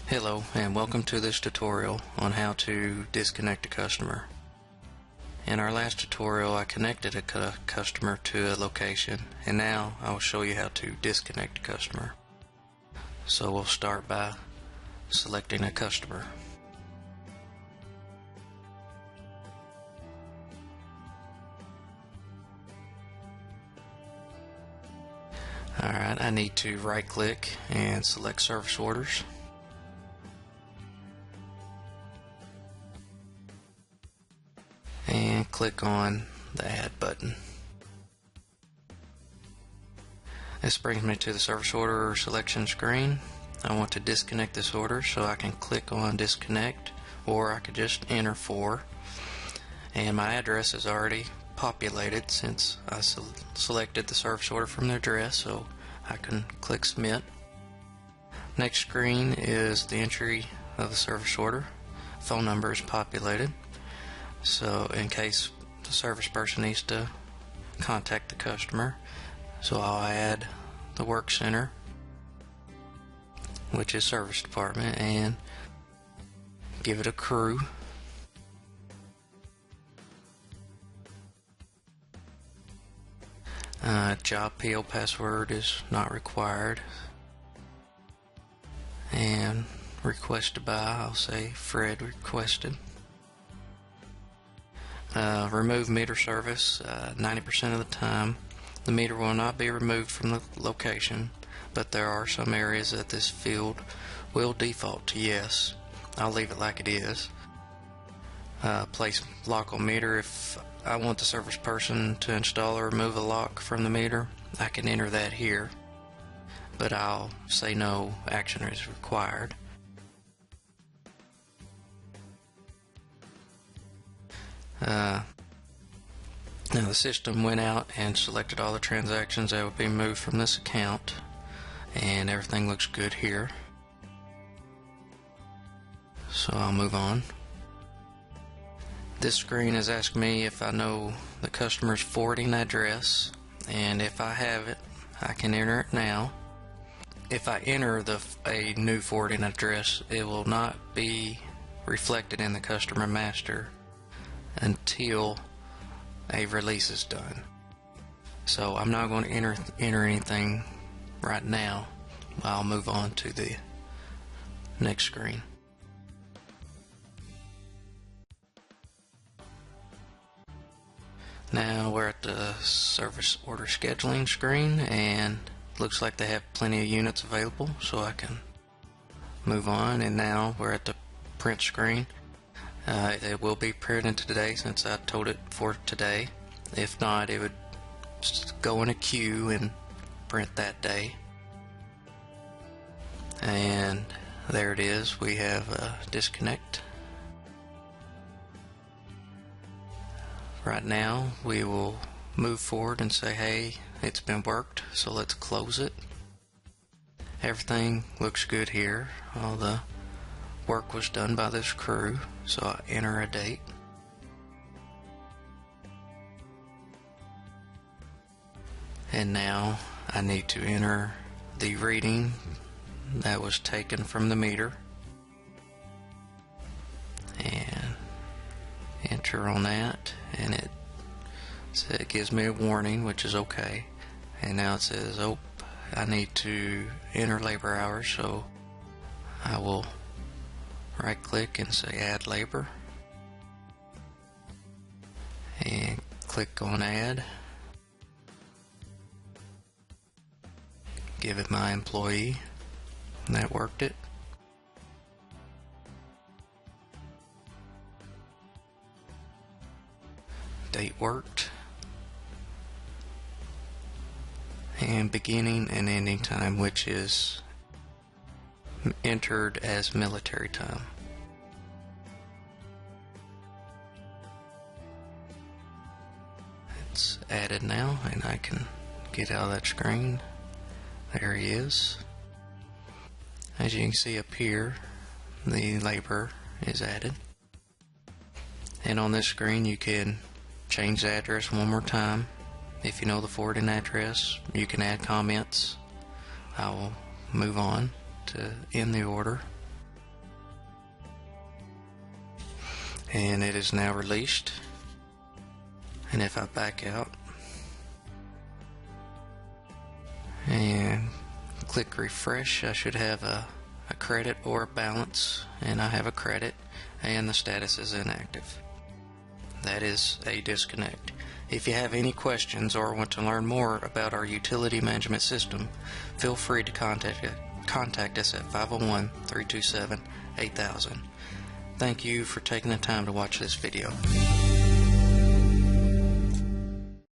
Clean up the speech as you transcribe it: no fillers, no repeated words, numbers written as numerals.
Hello and welcome to this tutorial on how to disconnect a customer. In our last tutorial I connected a customer to a location, and now I will show you how to disconnect a customer. So we'll start by selecting a customer. Alright, I need to right click and select service orders. And click on the add button. This brings me to the service order selection screen. I want to disconnect this order, so I can click on disconnect, or I could just enter 4. And my address is already populated since I selected the service order from the address, so I can click submit. Next screen is the entry of the service order. Phone number is populated, so in case the service person needs to contact the customer. So I'll add the work center, which is service department, and give it a crew. Job PO password is not required, and requested by, I'll say Fred requested. Remove meter service. 90% of the time the meter will not be removed from the location, but there are some areas that this field will default to yes. I'll leave it like it is. Place lock on meter. If I want the service person to install or remove a lock from the meter, I can enter that here, but I'll say no action is required. Now the system went out and selected all the transactions that would be moved from this account, and everything looks good here. So I'll move on. This screen is asking me if I know the customer's forwarding address, and if I have it, I can enter it now. If I enter a new forwarding address, it will not be reflected in the customer master until a release is done. So I'm not going to enter anything right now. I'll move on to the next screen. Now we're at the service order scheduling screen, and looks like they have plenty of units available, so I can move on. And now we're at the print screen. It will be printed today since I told it for today. If not, it would go in a queue and print that day. And there it is. We have a disconnect. Right now we will move forward and say, hey, it's been worked, so let's close it. Everything looks good here. All the work was done by this crew, so I enter a date. And now I need to enter the reading that was taken from the meter, and enter on that, and it gives me a warning, which is okay. And now it says, oh, I need to enter labor hours, so I will right click and say add labor, and click on add. Give it my employee, and that worked it. Date worked, and beginning and ending time, which is entered as military time. It's added now, and I can get out of that screen. There he is. As you can see up here, the labor is added. And on this screen you can change the address one more time. If you know the forwarding address, you can add comments. I will move on to end the order. and it is now released. And if I back out and click refresh, I should have a credit or a balance, and I have a credit and the status is inactive. That is a disconnect. If you have any questions or want to learn more about our utility management system, feel free to contact us at 501-327-8000. Thank you for taking the time to watch this video.